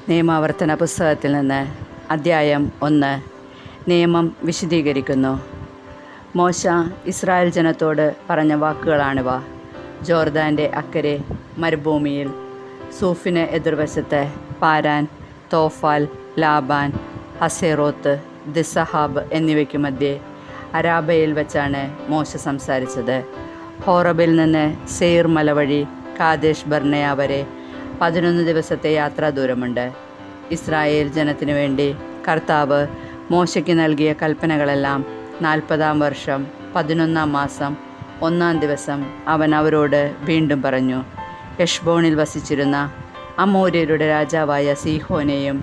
നിയമാവർത്തന പുസ്തകത്തിൽ നിന്ന് അദ്ധ്യായം 1. നിയമം വിശദീകരിക്കുന്നു. മോശ ഇസ്രായേൽ ജനത്തോട് പറഞ്ഞ വാക്കുകളാണിവ. ജോർദാൻ്റെ അക്കരെ മരുഭൂമിയിൽ സൂഫിന് എതിർവശത്ത് പാരാൻ, തോഫാൽ, ലാബാൻ, ഹസേറോത്ത്, ദിസഹാബ് എന്നിവയ്ക്കു മധ്യേ അരാബയിൽ വച്ചാണ് മോശ സംസാരിച്ചത്. ഹോറബിൽ നിന്ന് സെയർ മല വഴി കാദേശ് ബർണയ വരെ 11 ദിവസത്തെ യാത്രാ ദൂരമുണ്ട്. ഇസ്രായേൽ ജനത്തിനു വേണ്ടി കർത്താവ് മോശയ്ക്ക് നൽകിയ കൽപ്പനകളെല്ലാം 40-ാം വർഷം 11-ാം മാസം 1-ാം ദിവസം അവൻ അവരോട് വീണ്ടും പറഞ്ഞു. ഹെഷ്ബോണിൽ വസിച്ചിരുന്ന അമോര്യരുടെ രാജാവായ സീഹോനെയും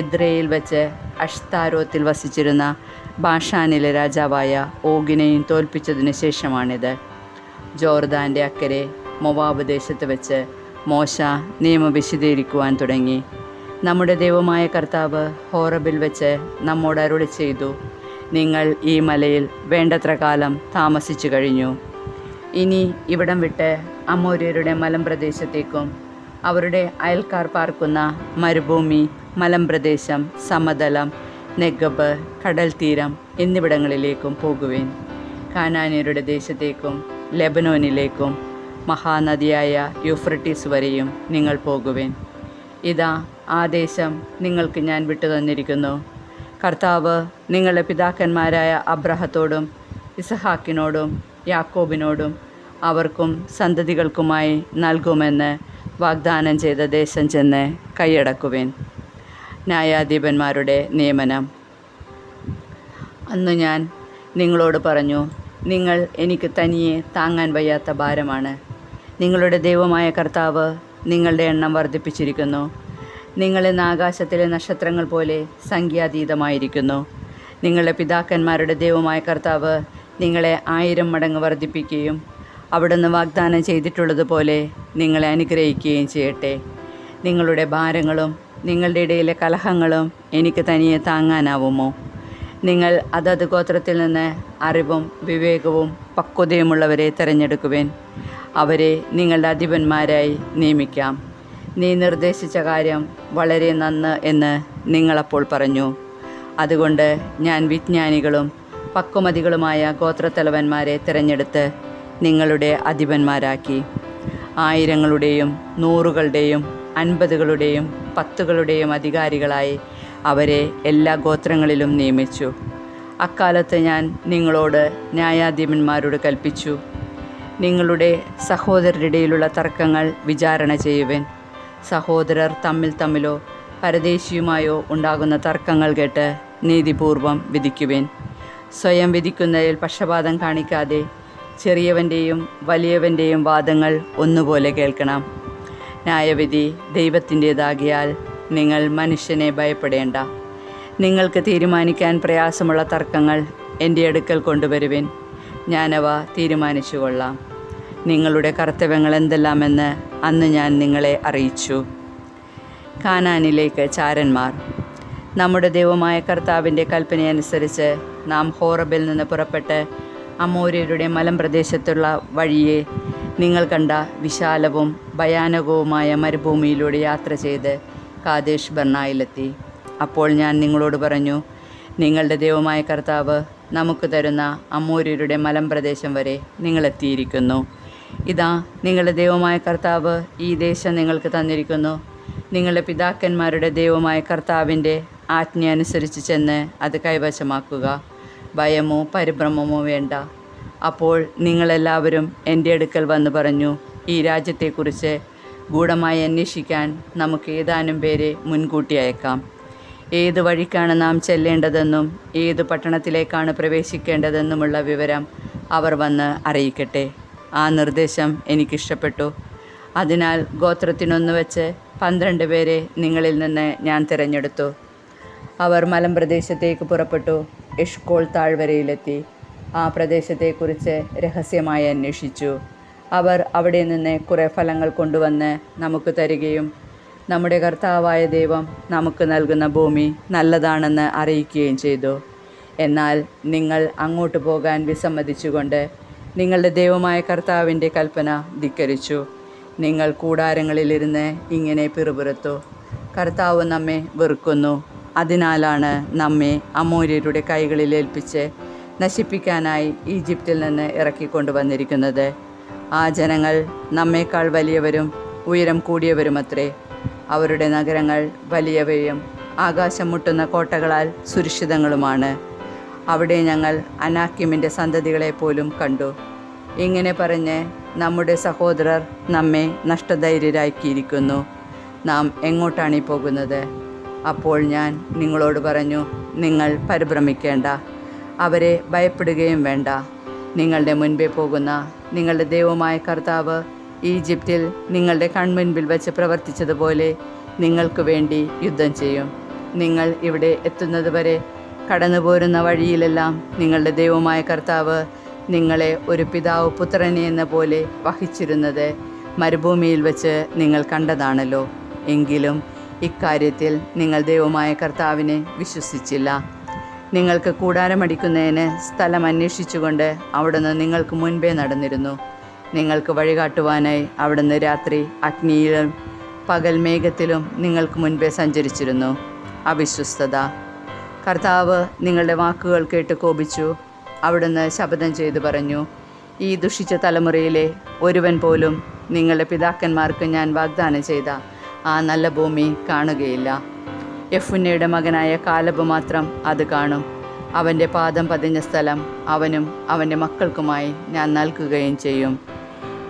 എദ്രയിൽ വെച്ച് അഷ്താരോത്തിൽ വസിച്ചിരുന്ന ബാഷാനിലെ രാജാവായ ഓഗിനെയും തോൽപ്പിച്ചതിനു ശേഷമാണിത്. ജോർദാൻ്റെ അക്കരെ മൊവാബ് ദേശത്ത് വെച്ച് മോശ നിയമം വിശദീകരിക്കുവാൻ തുടങ്ങി. നമ്മുടെ ദൈവമായ കർത്താവ് ഹോറബിൽ വെച്ച് നമ്മോട് അരുളി ചെയ്തു, നിങ്ങൾ ഈ മലയിൽ വേണ്ടത്ര കാലം താമസിച്ചു കഴിഞ്ഞു. ഇനി ഇവിടം വിട്ട് അമോര്യരുടെ മലമ്പ്രദേശത്തേക്കും അവരുടെ അയൽക്കാർ പാർക്കുന്ന മരുഭൂമി, മലമ്പ്രദേശം, സമതലം, നെഗബ്, കടൽ തീരം എന്നിവിടങ്ങളിലേക്കും പോകുവിൻ. കാനാന്യരുടെ ദേശത്തേക്കും ലെബനോനിലേക്കും മഹാനദിയായ യൂഫ്രട്ടീസ് വരെയും നിങ്ങൾ പോകുവിൻ. ഇതാ ആ ദേശം നിങ്ങൾക്ക് ഞാൻ വിട്ടുതന്നിരിക്കുന്നു. കർത്താവ് നിങ്ങളുടെ പിതാക്കന്മാരായ അബ്രഹത്തോടും ഇസഹാക്കിനോടും യാക്കോബിനോടും അവർക്കും സന്തതികൾക്കുമായി നൽകുമെന്ന് വാഗ്ദാനം ചെയ്ത ദേശം ചെന്ന് കൈയടക്കുവിൻ. ന്യായാധിപന്മാരുടെ നിയമനം. അന്നു ഞാൻ നിങ്ങളോട് പറഞ്ഞു, നിങ്ങൾ എനിക്ക് തനിയെ താങ്ങാൻ വയ്യാത്ത ഭാരമാണ്. നിങ്ങളുടെ ദൈവമായ കർത്താവ് നിങ്ങളുടെ എണ്ണം വർദ്ധിപ്പിച്ചിരിക്കുന്നു. നിങ്ങളിന്ന് ആകാശത്തിലെ നക്ഷത്രങ്ങൾ പോലെ സംഖ്യാതീതമായിരിക്കുന്നു. നിങ്ങളുടെ പിതാക്കന്മാരുടെ ദൈവമായ കർത്താവ് നിങ്ങളെ 1000 മടങ്ങ് വർദ്ധിപ്പിക്കുകയും അവിടുന്ന് വാഗ്ദാനം ചെയ്തിട്ടുള്ളതുപോലെ നിങ്ങളെ അനുഗ്രഹിക്കുകയും ചെയ്യട്ടെ. നിങ്ങളുടെ ഭാരങ്ങളും നിങ്ങളുടെ ഇടയിലെ കലഹങ്ങളും എനിക്ക് തനിയെ താങ്ങാനാവുമോ? നിങ്ങൾ അതത് ഗോത്രത്തിൽ നിന്ന് അറിവും വിവേകവും പക്വതയുമുള്ളവരെ തിരഞ്ഞെടുക്കുവിൻ. അവരെ നിങ്ങളുടെ അധിപന്മാരായി നിയമിക്കാം. നീ നിർദ്ദേശിച്ച കാര്യം വളരെ നന്ന് എന്ന് നിങ്ങളപ്പോൾ പറഞ്ഞു. അതുകൊണ്ട് ഞാൻ വിജ്ഞാനികളും പക്വമതികളുമായ ഗോത്രത്തലവന്മാരെ തിരഞ്ഞെടുത്ത് നിങ്ങളുടെ അധിപന്മാരാക്കി. 1000കളുടെയും 100കളുടെയും 50കളുടെയും 10കളുടെയും അധികാരികളായി അവരെ എല്ലാ ഗോത്രങ്ങളിലും നിയമിച്ചു. അക്കാലത്ത് ഞാൻ നിങ്ങളോട് ന്യായാധിപന്മാരോട് കൽപ്പിച്ചു, നിങ്ങളുടെ സഹോദരരിടയിലുള്ള തർക്കങ്ങൾ വിചാരണ ചെയ്യുവിൻ. സഹോദരർ തമ്മിലോ പരദേശിയുമായോ ഉണ്ടാകുന്ന തർക്കങ്ങൾ കേട്ട് നീതിപൂർവം വിധിക്കുവിൻ. സ്വയം വിധിക്കുന്നതിൽ പക്ഷപാതം കാണിക്കാതെ ചെറിയവൻ്റെയും വലിയവൻ്റെയും വാദങ്ങൾ ഒന്നുപോലെ കേൾക്കണം. ന്യായവിധി ദൈവത്തിൻ്റേതാകിയാൽ നിങ്ങൾ മനുഷ്യനെ ഭയപ്പെടേണ്ട. നിങ്ങൾക്ക് തീരുമാനിക്കാൻ പ്രയാസമുള്ള തർക്കങ്ങൾ എൻ്റെ അടുക്കൽ കൊണ്ടുവരുവിൻ, ഞാനവ തീരുമാനിച്ചു കൊള്ളാം. നിങ്ങളുടെ കർത്തവ്യങ്ങൾ എന്തെല്ലാമെന്ന് അന്ന് ഞാൻ നിങ്ങളെ അറിയിച്ചു. കാനാനിലേക്ക് ചാരന്മാർ. നമ്മുടെ ദൈവമായ കർത്താവിൻ്റെ കൽപ്പനയനുസരിച്ച് നാം ഹോറബിൽ നിന്ന് പുറപ്പെട്ട് അമോര്യരുടെ മലമ്പ്രദേശത്തുള്ള വഴിയെ നിങ്ങൾ കണ്ട വിശാലവും ഭയാനകവുമായ മരുഭൂമിയിലൂടെ യാത്ര ചെയ്ത് കാദേശ് ബർണയിലെത്തി. അപ്പോൾ ഞാൻ നിങ്ങളോട് പറഞ്ഞു, നിങ്ങളുടെ ദൈവമായ കർത്താവ് നമുക്ക് തരുന്ന അമോര്യരുടെ മലമ്പ്രദേശം വരെ നിങ്ങളെത്തിയിരിക്കുന്നു. ഇതാ നിങ്ങളുടെ ദൈവമായ കർത്താവ് ഈ ദേശം നിങ്ങൾക്ക് തന്നിരിക്കുന്നു. നിങ്ങളുടെ പിതാക്കന്മാരുടെ ദൈവമായ കർത്താവിൻ്റെ ആജ്ഞ അനുസരിച്ച് ചെന്ന് അത് കൈവശമാക്കുക. ഭയമോ പരിഭ്രമമോ വേണ്ട. അപ്പോൾ നിങ്ങളെല്ലാവരും എൻ്റെ അടുക്കൽ വന്ന് പറഞ്ഞു, ഈ രാജ്യത്തെക്കുറിച്ച് ഗൂഢമായി അന്വേഷിക്കാൻ നമുക്ക് ഏതാനും പേരെ മുൻകൂട്ടി അയക്കാം. ഏത് വഴിക്കാണ് നാം ചെല്ലേണ്ടതെന്നും ഏത് പട്ടണത്തിലേക്കാണ് പ്രവേശിക്കേണ്ടതെന്നുമുള്ള വിവരം അവർ വന്ന് അറിയിക്കട്ടെ. ആ നിർദ്ദേശം എനിക്കിഷ്ടപ്പെട്ടു. അതിനാൽ ഗോത്രത്തിനൊന്നു വെച്ച് 12 പേരെ നിങ്ങളിൽ നിന്ന് ഞാൻ തിരഞ്ഞെടുത്തു. അവർ മലമ്പ്രദേശത്തേക്ക് പുറപ്പെട്ടു എഷ്കോൾ താഴ്വരയിലെത്തി. ആ പ്രദേശത്തെക്കുറിച്ച് രഹസ്യമായി അന്വേഷിച്ചു. അവർ അവിടെ നിന്ന് കുറേ ഫലങ്ങൾ കൊണ്ടുവന്ന് നമുക്ക് തരികയും നമ്മുടെ കർത്താവായ ദൈവം നമുക്ക് നൽകുന്ന ഭൂമി നല്ലതാണെന്ന് അറിയിക്കുകയും ചെയ്തു. എന്നാൽ നിങ്ങൾ അങ്ങോട്ട് പോകാൻ വിസമ്മതിച്ചുകൊണ്ട് നിങ്ങളുടെ ദൈവമായ കർത്താവിൻ്റെ കൽപ്പന ധിക്കരിച്ചു. നിങ്ങൾ കൂടാരങ്ങളിലിരുന്ന് ഇങ്ങനെ പിറുപിറുത്തു, കർത്താവ് നമ്മെ വെറുക്കുന്നു. അതിനാലാണ് നമ്മെ അമോര്യരുടെ കൈകളിൽ ഏൽപ്പിച്ച് നശിപ്പിക്കാനായി ഈജിപ്തിൽ നിന്ന് ഇറക്കിക്കൊണ്ടുവന്നിരിക്കുന്നത്. ആ ജനങ്ങൾ നമ്മേക്കാൾ വലിയവരും ഉയരം കൂടിയവരുമത്രേ. അവരുടെ നഗരങ്ങൾ വലിയവയും ആകാശം മുട്ടുന്ന കോട്ടകളാൽ സുരക്ഷിതങ്ങളുമാണ്. അവിടെ ഞങ്ങൾ അനാക്കിമിൻ്റെ സന്തതികളെ പോലും കണ്ടു. ഇങ്ങനെ പറഞ്ഞ് നമ്മുടെ സഹോദരർ നമ്മെ നഷ്ടധൈര്യരാക്കിയിരിക്കുന്നു. നാം എങ്ങോട്ടാണീ പോകുന്നത്? അപ്പോൾ ഞാൻ നിങ്ങളോട് പറഞ്ഞു, നിങ്ങൾ പരിഭ്രമിക്കേണ്ട, അവരെ ഭയപ്പെടുകയും വേണ്ട. നിങ്ങളുടെ മുൻപേ പോകുന്ന നിങ്ങളുടെ ദൈവമായ കർത്താവ് ഈജിപ്തിൽ നിങ്ങളുടെ കൺമുൻപിൽ വെച്ച് പ്രവർത്തിച്ചതുപോലെ നിങ്ങൾക്ക് വേണ്ടി യുദ്ധം ചെയ്യും. നിങ്ങൾ ഇവിടെ എത്തുന്നതുവരെ കടന്നു പോരുന്ന വഴിയിലെല്ലാം നിങ്ങളുടെ ദൈവമായ കർത്താവ് നിങ്ങളെ ഒരു പിതാവ് പുത്രനെ എന്ന പോലെ വഹിച്ചിരുന്നത് മരുഭൂമിയിൽ വെച്ച് നിങ്ങൾ കണ്ടതാണല്ലോ. എങ്കിലും ഇക്കാര്യത്തിൽ നിങ്ങൾ ദൈവമായ കർത്താവിനെ വിശ്വസിച്ചില്ല. നിങ്ങൾക്ക് കൂടാരമടിക്കുന്നതിന് സ്ഥലം അന്വേഷിച്ചുകൊണ്ട് അവിടുന്ന് നിങ്ങൾക്ക് മുൻപേ നടന്നിരുന്നു. നിങ്ങൾക്ക് വഴികാട്ടുവാനായി അവിടുന്ന് രാത്രി അഗ്നിയിലും പകൽ മേഘത്തിലും നിങ്ങൾക്ക് മുൻപേ സഞ്ചരിച്ചിരുന്നു. അവിശ്വസ്തത. കർത്താവ് നിങ്ങളുടെ വാക്കുകൾ കേട്ട് കോപിച്ചു. അവിടുന്ന് ശപഥം ചെയ്തു പറഞ്ഞു, ഈ ദുഷിച്ച തലമുറയിലെ ഒരുവൻ പോലും നിങ്ങളുടെ പിതാക്കന്മാർക്ക് ഞാൻ വാഗ്ദാനം ചെയ്ത ആ നല്ല ഭൂമി കാണുകയില്ല. യെഫുന്നയുടെ മകനായ കാലബ് മാത്രം അത് കാണും. അവൻ്റെ പാദം പതിഞ്ഞ സ്ഥലം അവനും അവൻ്റെ മക്കൾക്കുമായി ഞാൻ നൽകുകയും ചെയ്യും.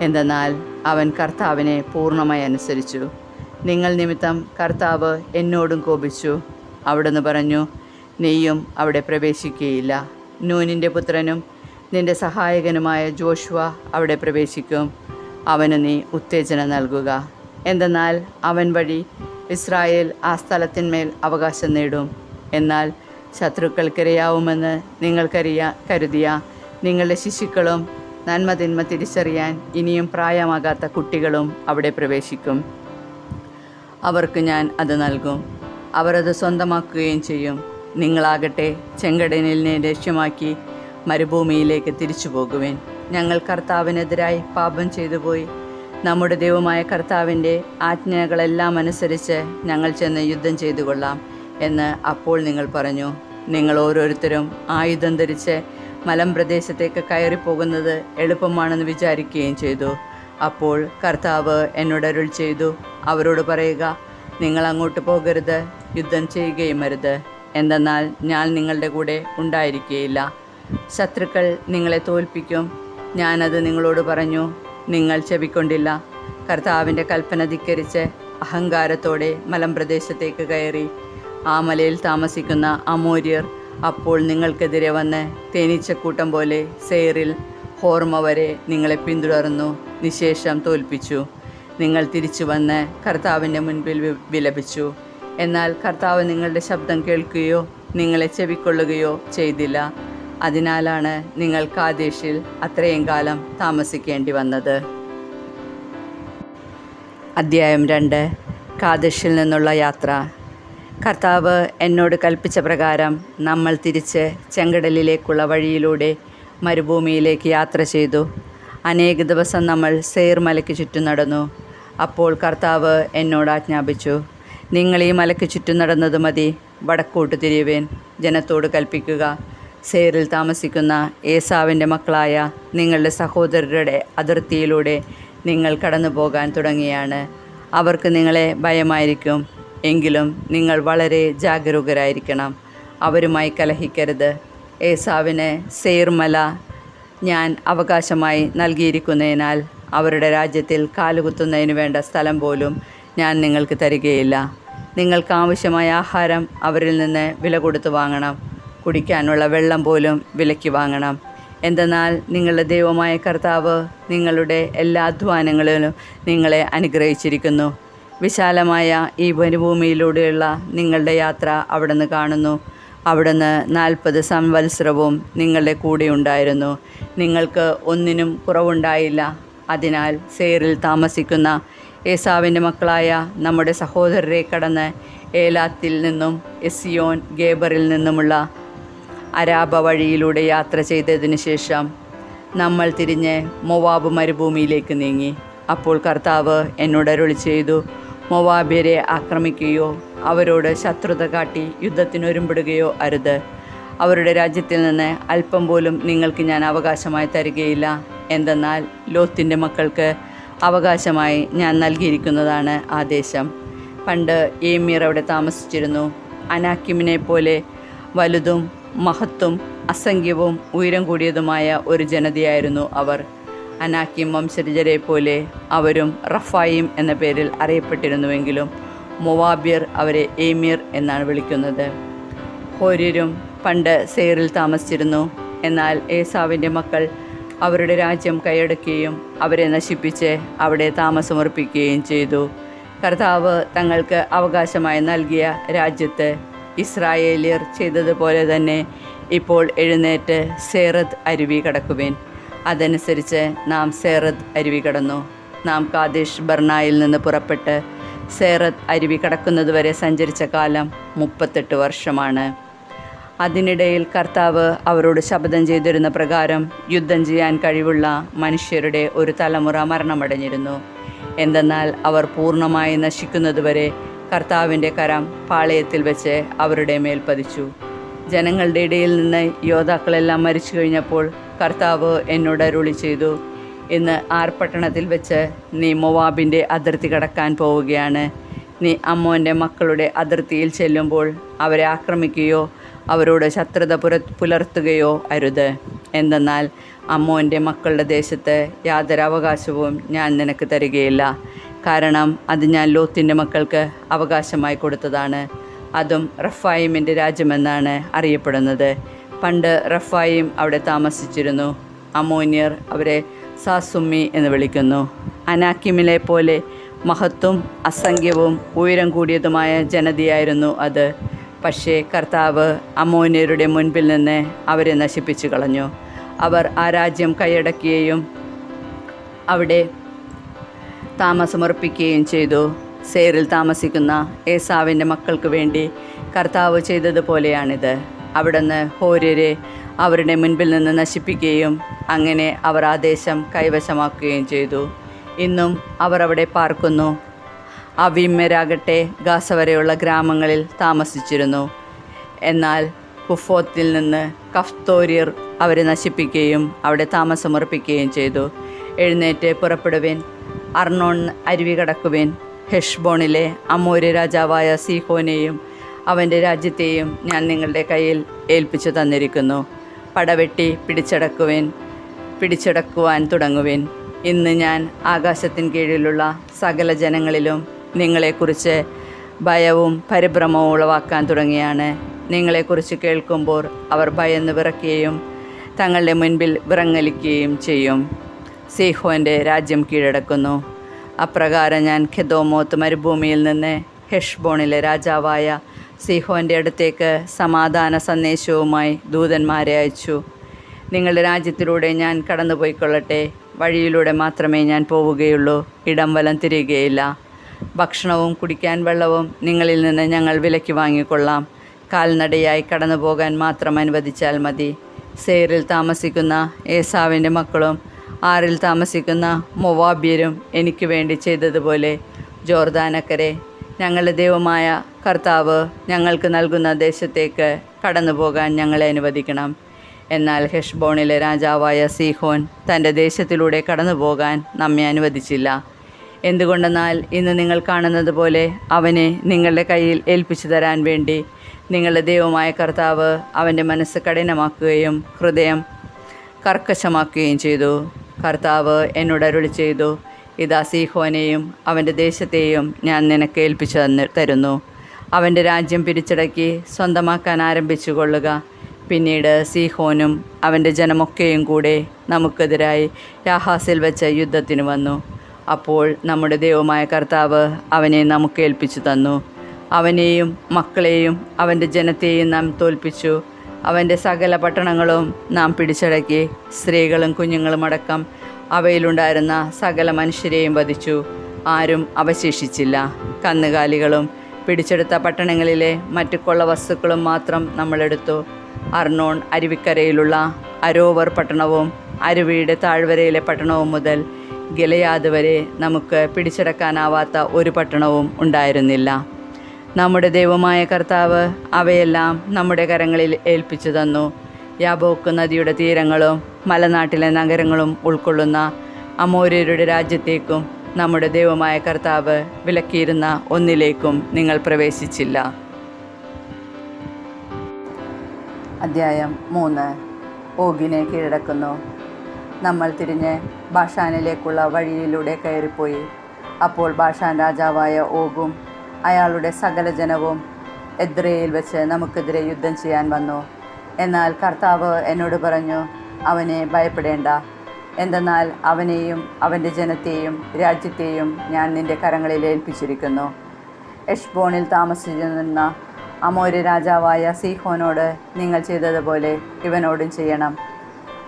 എന്തെന്നാൽ അവൻ കർത്താവിനെ പൂർണ്ണമായി അനുസരിച്ചു. നിങ്ങൾ നിമിത്തം കർത്താവ് എന്നോടും കോപിച്ചു. അവിടുന്ന് പറഞ്ഞു, നീയും അവിടെ പ്രവേശിക്കുകയില്ല. നൂനിൻ്റെ പുത്രനും നിൻ്റെ സഹായകനുമായ ജോഷുവ അവിടെ പ്രവേശിക്കും. അവന് നീ ഉത്തേജനം നൽകുക. എന്തെന്നാൽ അവൻ വഴി ഇസ്രായേൽ ആ സ്ഥലത്തിന്മേൽ അവകാശം നേടും. എന്നാൽ ശത്രുക്കൾക്കിരയാവുമെന്ന് കരുതിയ നിങ്ങളുടെ ശിശുക്കളും നന്മതിന്മ തിരിച്ചറിയാൻ ഇനിയും പ്രായമാകാത്ത കുട്ടികളും അവിടെ പ്രവേശിക്കും. അവർക്ക് ഞാൻ അത് നൽകും. അവർ അത് സ്വന്തമാക്കുകയും ചെയ്യും. നിങ്ങളാകട്ടെ ചെങ്കടലിനെ ലക്ഷ്യമാക്കി മരുഭൂമിയിലേക്ക് തിരിച്ചു പോകുവിൻ. ഞങ്ങൾ കർത്താവിനെതിരായി പാപം ചെയ്തുപോയി. നമ്മുടെ ദൈവമായ കർത്താവിൻ്റെ ആജ്ഞകളെല്ലാം അനുസരിച്ച് ഞങ്ങൾ ചെന്ന് യുദ്ധം ചെയ്തു കൊള്ളാം എന്ന് അപ്പോൾ നിങ്ങൾ പറഞ്ഞു. നിങ്ങൾ ഓരോരുത്തരും ആയുധം ധരിച്ച് മലമ്പ്രദേശത്തേക്ക് കയറിപ്പോകുന്നത് എളുപ്പമാണെന്ന് വിചാരിക്കുകയും ചെയ്തു. അപ്പോൾ കർത്താവ് എന്നോട് അരുൾ ചെയ്തു, അവരോട് പറയുക, നിങ്ങൾ അങ്ങോട്ട് പോകരുത്, യുദ്ധം ചെയ്യുകയും അരുത്. എന്തെന്നാൽ ഞാൻ നിങ്ങളുടെ കൂടെ ഉണ്ടായിരിക്കുകയില്ല. ശത്രുക്കൾ നിങ്ങളെ തോൽപ്പിക്കും. ഞാനത് നിങ്ങളോട് പറഞ്ഞു, നിങ്ങൾ ചെവിക്കൊണ്ടില്ല. കർത്താവിൻ്റെ കൽപ്പന ധിക്കരിച്ച് അഹങ്കാരത്തോടെ മലമ്പ്രദേശത്തേക്ക് കയറി. ആ മലയിൽ താമസിക്കുന്ന അമോര്യർ അപ്പോൾ നിങ്ങൾക്കെതിരെ വന്ന് തേനീച്ചക്കൂട്ടം പോലെ സെയറിൽ ഹോർമ വരെ നിങ്ങളെ പിന്തുടർന്നു നിശേഷം തോൽപ്പിച്ചു. നിങ്ങൾ തിരിച്ചു വന്ന് കർത്താവിൻ്റെ മുൻപിൽ വിലപിച്ചു. എന്നാൽ കർത്താവ് നിങ്ങളുടെ ശബ്ദം കേൾക്കുകയോ നിങ്ങളെ ചെവിക്കൊള്ളുകയോ ചെയ്തില്ല. അതിനാലാണ് നിങ്ങൾ കാദേശിൽ അത്രയും കാലം താമസിക്കേണ്ടി വന്നത്. അധ്യായം 2. കാദേശിൽ നിന്നുള്ള യാത്ര. കർത്താവ് എന്നോട് കൽപ്പിച്ച പ്രകാരം നമ്മൾ തിരിച്ച് ചെങ്കടലിലേക്കുള്ള വഴിയിലൂടെ മരുഭൂമിയിലേക്ക് യാത്ര ചെയ്തു. അനേക ദിവസം നമ്മൾ സെയർ മലയ്ക്ക് ചുറ്റും നടന്നു. അപ്പോൾ കർത്താവ് എന്നോട് ആജ്ഞാപിച്ചു, നിങ്ങൾ ഈ മലയ്ക്ക് ചുറ്റും നടന്നത് മതി. വടക്കോട്ട് തിരിയുവേൻ. ജനത്തോട് കൽപ്പിക്കുക, സെയറിൽ താമസിക്കുന്ന ഏസാവിൻ്റെ മക്കളായ നിങ്ങളുടെ സഹോദരരുടെ അതിർത്തിയിലൂടെ നിങ്ങൾ കടന്നു പോകാൻ തുടങ്ങിയാണ്. അവർക്ക് നിങ്ങളെ ഭയമായിരിക്കും. എങ്കിലും നിങ്ങൾ വളരെ ജാഗരൂകരായിരിക്കണം. അവരുമായി കലഹിക്കരുത്. ഏസാവിന് സെയർ മല ഞാൻ അവകാശമായി നൽകിയിരിക്കുന്നതിനാൽ അവരുടെ രാജ്യത്തിൽ കാലുകുത്തുന്നതിന് വേണ്ട സ്ഥലം പോലും ഞാൻ നിങ്ങൾക്ക് തരികയില്ല. നിങ്ങൾക്ക് ആവശ്യമായ ആഹാരം അവരിൽ നിന്ന് വില കൊടുത്ത് വാങ്ങണം. കുടിക്കാനുള്ള വെള്ളം പോലും വിലയ്ക്ക് വാങ്ങണം. എന്തെന്നാൽ നിങ്ങളുടെ ദൈവമായ കർത്താവ് നിങ്ങളുടെ എല്ലാ അധ്വാനങ്ങളിലും നിങ്ങളെ അനുഗ്രഹിച്ചിരിക്കുന്നു. വിശാലമായ ഈ വനഭൂമിയിലൂടെയുള്ള നിങ്ങളുടെ യാത്ര അവിടുന്ന് കാണുന്നു. അവിടുന്ന് 40 സംവത്സരവും നിങ്ങളുടെ കൂടെ ഉണ്ടായിരുന്നു. നിങ്ങൾക്ക് ഒന്നിനും കുറവുണ്ടായില്ല. അതിനാൽ സെയറിൽ താമസിക്കുന്ന ഏസാവിൻ്റെ മക്കളായ നമ്മുടെ സഹോദരരെ കടന്ന് ഏലാത്തിൽ നിന്നും എസിയോൻ ഗേബറിൽ നിന്നുമുള്ള അരാബ വഴിയിലൂടെ യാത്ര ചെയ്തതിന് ശേഷം നമ്മൾ തിരിഞ്ഞ് മൊവാബ് മരുഭൂമിയിലേക്ക് നീങ്ങി. അപ്പോൾ കർത്താവ് എന്നോട് അരുളി ചെയ്തു, മൊവാബ്യരെ ആക്രമിക്കുകയോ അവരോട് ശത്രുത കാട്ടി യുദ്ധത്തിനൊരുമ്പെടുകയോ അരുത്. അവരുടെ രാജ്യത്തിൽ നിന്ന് അല്പം പോലും നിങ്ങൾക്ക് ഞാൻ അവകാശമായി തരികയില്ല. എന്തെന്നാൽ ലോത്തിൻ്റെ മക്കൾക്ക് അവകാശമായി ഞാൻ നൽകിയിരിക്കുന്നതാണ് ആ ദേശം. പണ്ട് ഏമീർ അവിടെ താമസിച്ചിരുന്നു. അനാക്കിമിനെ പോലെ വലുതും മഹത്തും അസംഖ്യവും ഉയരം കൂടിയതുമായ ഒരു ജനതയായിരുന്നു അവർ. അനാക്കിം വംശജരെ പോലെ അവരും റഫായിം എന്ന പേരിൽ അറിയപ്പെട്ടിരുന്നുവെങ്കിലും മൊവാബ്യർ അവരെ ഏമീർ എന്നാണ് വിളിക്കുന്നത്. ഹോര്യരും പണ്ട് സേറിൽ താമസിച്ചിരുന്നു. എന്നാൽ ഏസാവിൻ്റെ മക്കൾ അവരുടെ രാജ്യം കൈയടക്കുകയും അവരെ നശിപ്പിച്ച് അവിടെ താമസമർപ്പിക്കുകയും ചെയ്തു. കർത്താവ് തങ്ങൾക്ക് അവകാശമായി നൽകിയ രാജ്യത്ത് ഇസ്രായേലിയർ ചെയ്തതുപോലെ തന്നെ ഇപ്പോൾ എഴുന്നേറ്റ് സേറത്ത് അരുവി കടക്കുവിൻ. അതനുസരിച്ച് നാം സേറത്ത് അരുവി കടന്നു. നാം കാദേശ് ബർണയിൽ നിന്ന് പുറപ്പെട്ട് സേറത്ത് അരുവി കടക്കുന്നതുവരെ സഞ്ചരിച്ച കാലം 38 വർഷമാണ്. അതിനിടയിൽ കർത്താവ് അവരോട് ശപഥം ചെയ്തിരുന്ന പ്രകാരം യുദ്ധം ചെയ്യാൻ കഴിവുള്ള മനുഷ്യരുടെ ഒരു തലമുറ മരണമടഞ്ഞിരുന്നു. എന്തെന്നാൽ അവർ പൂർണ്ണമായി നശിക്കുന്നതുവരെ കർത്താവിൻ്റെ കരം പാളയത്തിൽ വെച്ച് അവരുടെ മേൽ പതിച്ചു. ജനങ്ങളുടെ ഇടയിൽ നിന്ന് യോദ്ധാക്കളെല്ലാം മരിച്ചു കഴിഞ്ഞപ്പോൾ കർത്താവ് എന്നോട് അരുളി ചെയ്തു, ഇന്ന് പട്ടണത്തിൽ വെച്ച് നീ മൊവാബിൻ്റെ അതിർത്തി കടക്കാൻ പോവുകയാണ്. നീ അമ്മോൻ്റെ മക്കളുടെ അതിർത്തിയിൽ ചെല്ലുമ്പോൾ അവരെ ആക്രമിക്കുകയോ അവരോട് ശത്രുത പുലർത്തുകയോ അരുത്. എന്തെന്നാൽ അമ്മോൻ്റെ മക്കളുടെ ദേശത്ത് യാതൊരു അവകാശവും ഞാൻ നിനക്ക് തരികയില്ല. കാരണം അത് ഞാൻ ലോത്തിൻ്റെ മക്കൾക്ക് അവകാശമായി കൊടുത്തതാണ്. അതും റഫായിമിൻ്റെ രാജ്യമെന്നാണ് അറിയപ്പെടുന്നത്. പണ്ട് റഫായിം അവിടെ താമസിച്ചിരുന്നു. അമ്മോന്യർ അവരെ സാസുമ്മി എന്ന് വിളിക്കുന്നു. അനാക്കിമിലെ പോലെ മഹത്തും അസംഖ്യവും ഉയരം കൂടിയതുമായ ജനതയായിരുന്നു അത്. പക്ഷേ കർത്താവ് അമ്മോന്യരുടെ മുൻപിൽ നിന്ന് അവരെ നശിപ്പിച്ചു കളഞ്ഞു. അവർ ആ രാജ്യം കൈയടക്കുകയും അവിടെ താമസമർപ്പിക്കുകയും ചെയ്തു. സേറിൽ താമസിക്കുന്ന ഏസാവിൻ്റെ മക്കൾക്ക് വേണ്ടി കർത്താവ് ചെയ്തതുപോലെയാണിത്. അവിടുന്ന് ഹോര്യരെ അവരുടെ മുൻപിൽ നിന്ന് നശിപ്പിക്കുകയും അങ്ങനെ അവർ ആ ദേശം കൈവശമാക്കുകയും ചെയ്തു. ഇന്നും അവർ അവിടെ പാർക്കുന്നു. അവിമ്യരാകട്ടെ ഗാസ വരെയുള്ള ഗ്രാമങ്ങളിൽ താമസിച്ചിരുന്നു. എന്നാൽ കുഫോത്തിൽ നിന്ന് കഫ്തോര്യർ അവരെ നശിപ്പിക്കുകയും അവിടെ താമസമർപ്പിക്കുകയും ചെയ്തു. എഴുന്നേറ്റ് പുറപ്പെടുവിൻ, അർണോൺ അരുവി കടക്കുവിൻ. ഹെഷ്ബോണിലെ അമോര്യ രാജാവായ സീഹോനെയും അവൻ്റെ രാജ്യത്തെയും ഞാൻ നിങ്ങളുടെ കയ്യിൽ ഏൽപ്പിച്ചു തന്നിരിക്കുന്നു. പടവെട്ടി പിടിച്ചടക്കുവാൻ തുടങ്ങുവിൻ. ഇന്ന് ഞാൻ ആകാശത്തിന് കീഴിലുള്ള സകല ജനങ്ങളിലും നിങ്ങളെക്കുറിച്ച് ഭയവും പരിഭ്രമവും ഉളവാക്കാൻ തുടങ്ങിയാണ്. നിങ്ങളെക്കുറിച്ച് കേൾക്കുമ്പോൾ അവർ ഭയന്ന് വിറയ്ക്കുകയും തങ്ങളുടെ മുൻപിൽ വിറങ്ങലിക്കുകയും ചെയ്യും. സീഹോൻ്റെ രാജ്യം കീഴടക്കുന്നു. അപ്രകാരം ഞാൻ ഖെദോമോത്ത് മരുഭൂമിയിൽ നിന്ന് ഹെഷ്ബോണിലെ രാജാവായ സീഹോൻ്റെ അടുത്തേക്ക് സമാധാന സന്ദേശവുമായി ദൂതന്മാരെ അയച്ചു. നിങ്ങളുടെ രാജ്യത്തിലൂടെ ഞാൻ കടന്നുപോയിക്കൊള്ളട്ടെ. വഴിയിലൂടെ മാത്രമേ ഞാൻ പോവുകയുള്ളൂ, ഇടം വലം തിരിയുകയില്ല. ഭക്ഷണവും കുടിക്കാൻ വെള്ളവും നിങ്ങളിൽ നിന്ന് ഞങ്ങൾ വിലയ്ക്ക് വാങ്ങിക്കൊള്ളാം. കാൽനടയായി കടന്നു പോകാൻ മാത്രം അനുവദിച്ചാൽ മതി. സേറിൽ താമസിക്കുന്ന ഏസാവിൻ്റെ മക്കളും ആറിൽ താമസിക്കുന്ന മൊവാബ്യരും എനിക്ക് വേണ്ടി ചെയ്തതുപോലെ ജോർദാനക്കരെ ഞങ്ങളുടെ ദൈവമായ കർത്താവ് ഞങ്ങൾക്ക് നൽകുന്ന ദേശത്തേക്ക് കടന്നു പോകാൻ ഞങ്ങളെ അനുവദിക്കണം. എന്നാൽ ഹെഷ്ബോണിലെ രാജാവായ സീഹോൻ തൻ്റെ ദേശത്തിലൂടെ കടന്നു പോകാൻ നമ്മെ അനുവദിച്ചില്ല. എന്തുകൊണ്ടെന്നാൽ ഇന്ന് നിങ്ങൾ കാണുന്നത് പോലെ അവനെ നിങ്ങളുടെ കയ്യിൽ ഏൽപ്പിച്ചു തരാൻ വേണ്ടി നിങ്ങളുടെ ദൈവമായ കർത്താവ് അവൻ്റെ മനസ്സ് കഠിനമാക്കുകയും ഹൃദയം കർക്കശമാക്കുകയും ചെയ്തു. കർത്താവ് എന്നോട് അരുളി ചെയ്തു, ഇതാ സീഹോനെയും അവൻ്റെ ദേശത്തെയും ഞാൻ നിനക്ക് ഏൽപ്പിച്ചു തരുന്നു. അവൻ്റെ രാജ്യം പിടിച്ചടക്കി സ്വന്തമാക്കാൻ ആരംഭിച്ചു കൊള്ളുക. പിന്നീട് സീഹോനും അവൻ്റെ ജനമൊക്കെയും കൂടെ നമുക്കെതിരായി യാഹാസിൽ വെച്ച് യുദ്ധത്തിന് വന്നു. അപ്പോൾ നമ്മുടെ ദൈവമായ കർത്താവ് അവനെ നമുക്ക് ഏൽപ്പിച്ചു തന്നു. അവനെയും മക്കളെയും അവൻ്റെ ജനത്തെയും നാം തോൽപ്പിച്ചു. അവൻ്റെ സകല പട്ടണങ്ങളും നാം പിടിച്ചടക്കി. സ്ത്രീകളും കുഞ്ഞുങ്ങളും അടക്കം അവയിലുണ്ടായിരുന്ന സകല മനുഷ്യരെയും വധിച്ചു. ആരും അവശേഷിച്ചില്ല. കന്നുകാലികളും പിടിച്ചെടുത്ത പട്ടണങ്ങളിലെ മറ്റു കൊള്ള വസ്തുക്കളും മാത്രം നമ്മളെടുത്തു. അർണോൺ അരുവിക്കരയിലുള്ള അരോവർ പട്ടണവും അരുവിയുടെ താഴ്വരയിലെ പട്ടണവും മുതൽ ഗിലെയാദ് വരെ നമുക്ക് പിടിച്ചടക്കാനാവാത്ത ഒരു പട്ടണവും ഉണ്ടായിരുന്നില്ല. നമ്മുടെ ദൈവമായ കർത്താവ് അവയെല്ലാം നമ്മുടെ കരങ്ങളിൽ ഏൽപ്പിച്ചു തന്നു. യാബോക്ക് നദിയുടെ തീരങ്ങളും മലനാട്ടിലെ നഗരങ്ങളും ഉൾക്കൊള്ളുന്ന അമോര്യരുടെ രാജ്യത്തേക്കും നമ്മുടെ ദൈവമായ കർത്താവ് വിലക്കിയിരുന്ന ഒന്നിലേക്കും നിങ്ങൾ പ്രവേശിച്ചില്ല. അധ്യായം 3. ഓഗിനെ കീഴടക്കുന്നു. നമ്മൾ തിരിഞ്ഞ് ബാഷാനിലേക്കുള്ള വഴിയിലൂടെ കയറിപ്പോയി. അപ്പോൾ ബാഷാൻ രാജാവായ ഓഗും അയാളുടെ സകല ജനവും എദ്രയിൽ വെച്ച് നമുക്കെതിരെ യുദ്ധം ചെയ്യാൻ വന്നു. എന്നാൽ കർത്താവ് എന്നോട് പറഞ്ഞു, അവനെ ഭയപ്പെടേണ്ട. എന്തെന്നാൽ അവനെയും അവൻ്റെ ജനത്തെയും രാജ്യത്തെയും ഞാൻ നിൻ്റെ കരങ്ങളിൽ ഏൽപ്പിച്ചിരിക്കുന്നു. എഷ്ബോണിൽ താമസിച്ചിരുന്ന അമോര്യ രാജാവായ സീഹോനോട് നിങ്ങൾ ചെയ്തതുപോലെ ഇവനോടും ചെയ്യണം.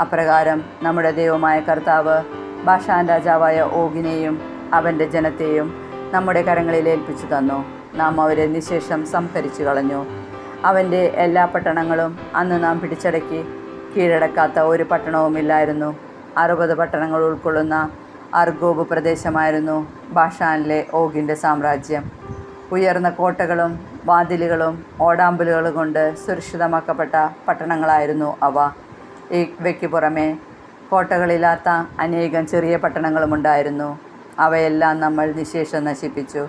അപ്രകാരം നമ്മുടെ ദൈവമായ കർത്താവ് ബാഷാൻ രാജാവായ ഓഗിനെയും അവൻ്റെ ജനത്തെയും നമ്മുടെ കരങ്ങളിൽ ഏൽപ്പിച്ചു തന്നു. നാം അവരെ നിശേഷം സംഹരിച്ചു കളഞ്ഞു. അവൻ്റെ എല്ലാ പട്ടണങ്ങളും അന്ന് നാം പിടിച്ചടക്കി. കീഴടക്കാത്ത ഒരു പട്ടണവുമില്ലായിരുന്നു. 60 പട്ടണങ്ങൾ ഉൾക്കൊള്ളുന്ന അർഗോബ് പ്രദേശമായിരുന്നു ബാഷാനിലെ ഓഗിൻ്റെ സാമ്രാജ്യം. ഉയർന്ന കോട്ടകളും വാതിലുകളും ഓടാമ്പലുകളും കൊണ്ട് സുരക്ഷിതമാക്കപ്പെട്ട പട്ടണങ്ങളായിരുന്നു അവ. ഇവയ്ക്ക് പുറമെ കോട്ടകളില്ലാത്ത അനേകം ചെറിയ പട്ടണങ്ങളുമുണ്ടായിരുന്നു. അവയെല്ലാം നമ്മൾ നിശേഷം നശിപ്പിച്ചു.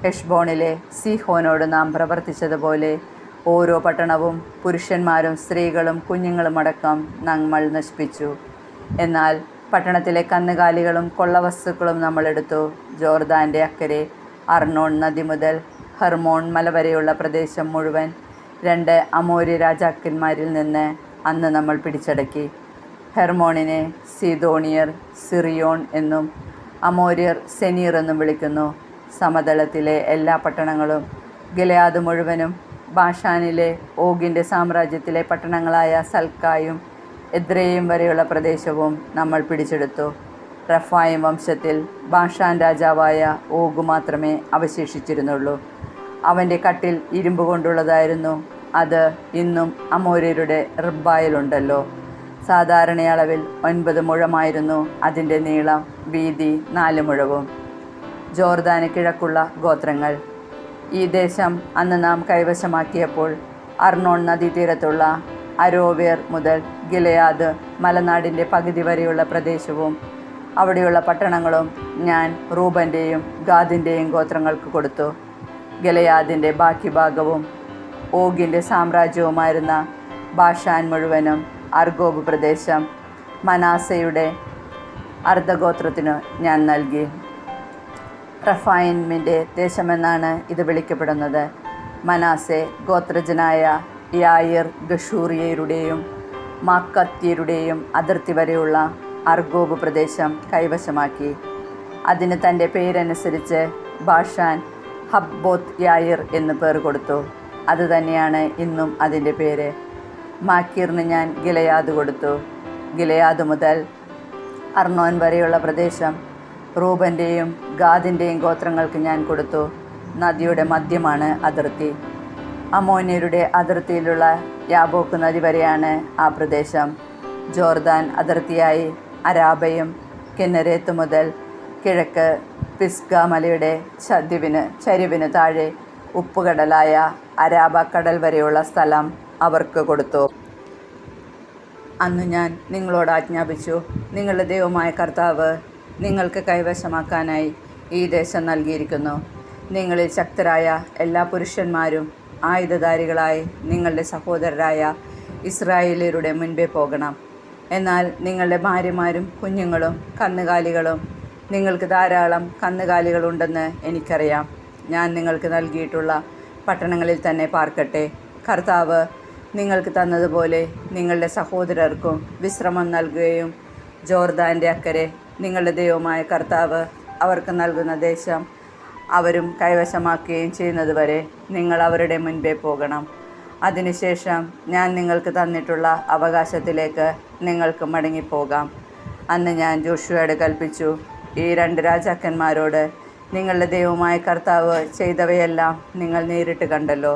ഹെഷ്ബോണിലെ സീഹോനോട് നാം പ്രവർത്തിച്ചതുപോലെ ഓരോ പട്ടണവും പുരുഷന്മാരും സ്ത്രീകളും കുഞ്ഞുങ്ങളുമടക്കം നമ്മൾ നശിപ്പിച്ചു. എന്നാൽ പട്ടണത്തിലെ കന്നുകാലികളും കൊള്ളവസ്തുക്കളും നമ്മളെടുത്തു. ജോർദാൻ്റെ അക്കരെ അർണോൺ നദി മുതൽ ഹെർമോൺ മല വരെയുള്ള പ്രദേശം മുഴുവൻ 2 അമോര്യ രാജാക്കന്മാരിൽ നിന്ന് അന്ന് നമ്മൾ പിടിച്ചടക്കി. ഹെർമോണിനെ സീദോണിയർ സിറിയോൺ എന്നും അമോര്യർ സെനീർ എന്നും വിളിക്കുന്നു. സമതലത്തിലെ എല്ലാ പട്ടണങ്ങളും ഗിലെയാദ് മുഴുവനും ബാഷാനിലെ ഓഗിൻ്റെ സാമ്രാജ്യത്തിലെ പട്ടണങ്ങളായ സൽക്കായും എദ്രയും വരെയുള്ള പ്രദേശവും നമ്മൾ പിടിച്ചെടുത്തു. റഫായിം വംശത്തിൽ ബാഷാൻ രാജാവായ ഓഗു മാത്രമേ അവശേഷിച്ചിരുന്നുള്ളൂ. അവൻ്റെ കട്ടിൽ ഇരുമ്പ് കൊണ്ടുള്ളതായിരുന്നു. അത് ഇന്നും അമോര്യരുടെ റിബ്ബായിലുണ്ടല്ലോ. സാധാരണ അളവിൽ 9 മുഴമായിരുന്നു അതിൻ്റെ നീളം, വീതി 4 മുഴവും. ജോർദാന് കിഴക്കുള്ള ഗോത്രങ്ങൾ. ഈ ദേശം അന്ന് നാം കൈവശമാക്കിയപ്പോൾ അർണോൺ നദീതീരത്തുള്ള അരോവേർ മുതൽ ഗിലെയാദ് മലനാടിൻ്റെ പകുതി വരെയുള്ള പ്രദേശവും അവിടെയുള്ള പട്ടണങ്ങളും ഞാൻ റൂബൻ്റെയും ഗാദിൻ്റെയും ഗോത്രങ്ങൾക്ക് കൊടുത്തു. ഗിലെയാദിൻ്റെ ബാക്കി ഭാഗവും ഓഗിൻ്റെ സാമ്രാജ്യവുമായിരുന്ന ബാഷാൻ മുഴുവനും അർഗോബ് പ്രദേശം മനാസയുടെ അർദ്ധഗോത്രത്തിനു ഞാൻ നൽകി. റഫായിമിൻ്റെ ദേശമെന്നാണ് ഇത് വിളിക്കപ്പെടുന്നത്. മനാസെ ഗോത്രജനായ യായിർ ഗഷൂറിയരുടെയും മാക്കത്യരുടെയും അതിർത്തി വരെയുള്ള അർഗോബ് പ്രദേശം കൈവശമാക്കി. അതിന് തൻ്റെ പേരനുസരിച്ച് ബാഷാൻ ഹബ്ബോത്ത് യായിർ എന്ന് പേർ കൊടുത്തു. അതുതന്നെയാണ് ഇന്നും അതിൻ്റെ പേര്. മാക്കീറിന് ഞാൻ ഗിലെയാദ് കൊടുത്തു. ഗിലെയാദ് മുതൽ അർണോൻ വരെയുള്ള പ്രദേശം റൂബൻ്റെയും ഗാദിൻ്റെയും ഗോത്രങ്ങൾക്ക് ഞാൻ കൊടുത്തു. നദിയുടെ മധ്യമാണ് അതിർത്തി. അമോന്യരുടെ അതിർത്തിയിലുള്ള യാബോക്ക് നദി വരെയാണ് ആ പ്രദേശം. ജോർദാൻ അതിർത്തിയായി അരാബയും കിന്നരേത്ത് മുതൽ കിഴക്ക് പിസ്ഗ മലയുടെ ചരിവിന് താഴെ ഉപ്പുകടലായ അരാബ കടൽ വരെയുള്ള സ്ഥലം അവർക്ക് കൊടുത്തു. അന്ന് ഞാൻ നിങ്ങളോട് ആജ്ഞാപിച്ചു, നിങ്ങളുടെ ദൈവമായ കർത്താവ് നിങ്ങൾക്ക് കൈവശമാക്കാനായി ഈ ദേശം നൽകിയിരിക്കുന്നു. നിങ്ങളിൽ ശക്തരായ എല്ലാ പുരുഷന്മാരും ആയുധധാരികളായി നിങ്ങളുടെ സഹോദരരായ ഇസ്രായേല്യരുടെ മുൻപേ പോകണം. എന്നാൽ നിങ്ങളുടെ ഭാര്യമാരും കുഞ്ഞുങ്ങളും കന്നുകാലികളും, നിങ്ങൾക്ക് ധാരാളം കന്നുകാലികളുണ്ടെന്ന് എനിക്കറിയാം, ഞാൻ നിങ്ങൾക്ക് നൽകിയിട്ടുള്ള പട്ടണങ്ങളിൽ തന്നെ പാർക്കട്ടെ. കർത്താവ് നിങ്ങൾക്ക് തന്നതുപോലെ നിങ്ങളുടെ സഹോദരർക്കും വിശ്രമം നൽകുകയും ജോർദാൻ്റെ അക്കരെ നിങ്ങളുടെ ദൈവമായ കർത്താവ് അവർക്ക് നൽകുന്ന ദേശം അവരും കൈവശമാക്കുകയും ചെയ്യുന്നതുവരെ നിങ്ങൾ അവരുടെ മുൻപേ പോകണം. അതിനുശേഷം ഞാൻ നിങ്ങൾക്ക് തന്നിട്ടുള്ള അവകാശത്തിലേക്ക് നിങ്ങൾക്ക് മടങ്ങിപ്പോകാം. അന്ന് ഞാൻ ജോഷുവയോട് കൽപ്പിച്ചു, ഈ 2 രാജാക്കന്മാരോട്, നിങ്ങളുടെ ദൈവമായ കർത്താവ് ചെയ്തവയെല്ലാം നിങ്ങൾ നേരിട്ട് കണ്ടല്ലോ.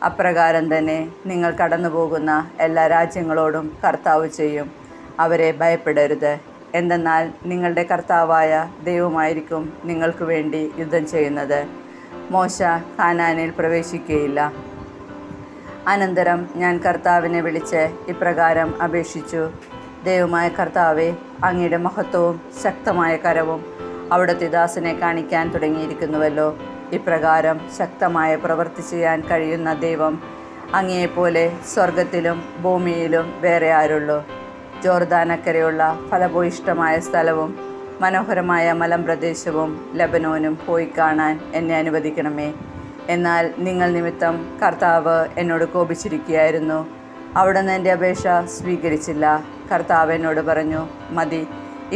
അപ്രകാരം തന്നെ നിങ്ങൾ കടന്നു പോകുന്ന എല്ലാ രാജ്യങ്ങളോടും കർത്താവ് ചെയ്യും. അവരെ ഭയപ്പെടരുത്. എന്തെന്നാൽ നിങ്ങളുടെ കർത്താവായ ദൈവമായിരിക്കും നിങ്ങൾക്ക് വേണ്ടി യുദ്ധം ചെയ്യുന്നത്. മോശ കാനാനിൽ പ്രവേശിക്കുകയില്ല. അനന്തരം ഞാൻ കർത്താവിനെ വിളിച്ച് ഇപ്രകാരം അപേക്ഷിച്ചു: ദൈവമായ കർത്താവേ, അങ്ങയുടെ മഹത്വവും ശക്തമായ കരവും അവിടുത്തെ ദാസനെ കാണിക്കാൻ തുടങ്ങിയിരിക്കുന്നുവല്ലോ. ഇപ്രകാരം ശക്തമായ പ്രവൃത്തി ചെയ്യാൻ കഴിയുന്ന ദൈവം അങ്ങയെപ്പോലെ സ്വർഗത്തിലും ഭൂമിയിലും വേറെ ആരുള്ളൂ? ജോർദാനക്കരെയുള്ള ഫലഭൂയിഷ്ടമായ സ്ഥലവും മനോഹരമായ മലമ്പ്രദേശവും ലബനോനും പോയി കാണാൻ എന്നെ അനുവദിക്കണമേ. എന്നാൽ നിങ്ങൾ നിമിത്തം കർത്താവ് എന്നോട് കോപിച്ചിരിക്കുകയായിരുന്നു. അവിടുന്ന് എൻ്റെ അപേക്ഷ സ്വീകരിച്ചില്ല. കർത്താവ് എന്നോട് പറഞ്ഞു: മതി,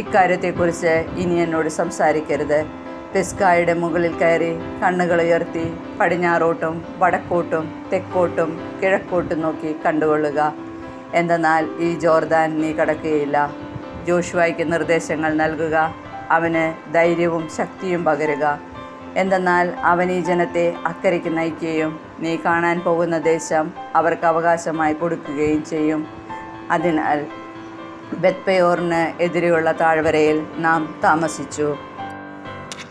ഇക്കാര്യത്തെക്കുറിച്ച് ഇനി എന്നോട് സംസാരിക്കരുത്. പിസ്ഗായുടെ മുകളിൽ കയറി കണ്ണുകൾ ഉയർത്തി പടിഞ്ഞാറോട്ടും വടക്കോട്ടും തെക്കോട്ടും കിഴക്കോട്ടും നോക്കി കണ്ടുകൊള്ളുക. എന്തെന്നാൽ ഈ ജോർദാൻ നീ കടക്കുകയില്ല. ജോഷുവയ്ക്ക് നിർദ്ദേശങ്ങൾ നൽകുക, അവന് ധൈര്യവും ശക്തിയും പകരുക. എന്തെന്നാൽ അവൻ ഈ ജനത്തെ അക്കരയ്ക്ക് നയിക്കുകയും നീ കാണാൻ പോകുന്ന ദേശം അവർക്ക് അവകാശമായി കൊടുക്കുകയും ചെയ്യും. അതിനാൽ ബെത്പെയോറിന് എതിരെയുള്ള താഴ്വരയിൽ നാം താമസിച്ചു.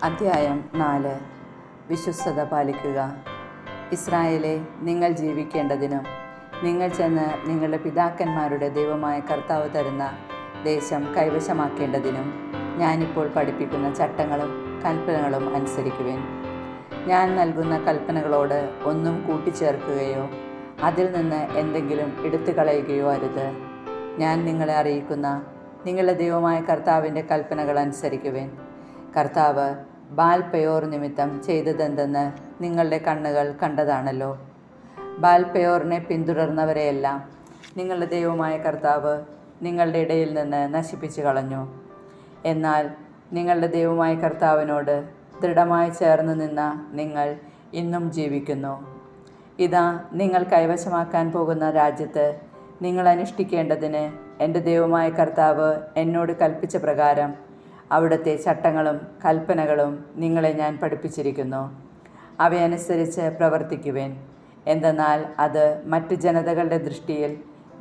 അധ്യായം 4. വിശ്വസ്തത പാലിക്കുക. ഇസ്രായേലെ, നിങ്ങൾ ജീവിക്കേണ്ടതിനും നിങ്ങൾ ചെന്ന് നിങ്ങളുടെ പിതാക്കന്മാരുടെ ദൈവമായ കർത്താവ് തരുന്ന ദേശം കൈവശമാക്കേണ്ടതിനും ഞാനിപ്പോൾ പഠിപ്പിക്കുന്ന ചട്ടങ്ങളും കൽപ്പനകളും അനുസരിക്കുവിൻ. ഞാൻ നൽകുന്ന കൽപ്പനകളോട് ഒന്നും കൂട്ടിച്ചേർക്കുകയോ അതിൽ നിന്ന് എന്തെങ്കിലും എടുത്തു കളയുകയോ അരുത്. ഞാൻ നിങ്ങളെ അറിയിക്കുന്ന നിങ്ങളുടെ ദൈവമായ കർത്താവിൻ്റെ കൽപ്പനകൾ അനുസരിക്കുവിൻ. കർത്താവ് ബാൽ പെയോർ നിമിത്തം ചെയ്തതെന്തെന്ന് നിങ്ങളുടെ കണ്ണുകൾ കണ്ടതാണല്ലോ. ബാൽ പെയോറിനെ പിന്തുടർന്നവരെയെല്ലാം നിങ്ങളുടെ ദൈവമായ കർത്താവ് നിങ്ങളുടെ ഇടയിൽ നിന്ന് നശിപ്പിച്ചു കളഞ്ഞു. എന്നാൽ നിങ്ങളുടെ ദൈവമായ കർത്താവിനോട് ദൃഢമായി ചേർന്ന് നിന്ന നിങ്ങൾ ഇന്നും ജീവിക്കുന്നു. ഇതാ, നിങ്ങൾ കൈവശമാക്കാൻ പോകുന്ന രാജ്യത്ത് നിങ്ങൾ അനുഷ്ഠിക്കേണ്ടതിന് എൻ്റെ ദൈവമായ കർത്താവ് എന്നോട് കൽപ്പിച്ച പ്രകാരം അവിടുത്തെ ചട്ടങ്ങളും കൽപ്പനകളും നിങ്ങളെ ഞാൻ പഠിപ്പിച്ചിരിക്കുന്നു. അവയനുസരിച്ച് പ്രവർത്തിക്കുവിൻ. എന്തെന്നാൽ അത് മറ്റ് ജനതകളുടെ ദൃഷ്ടിയിൽ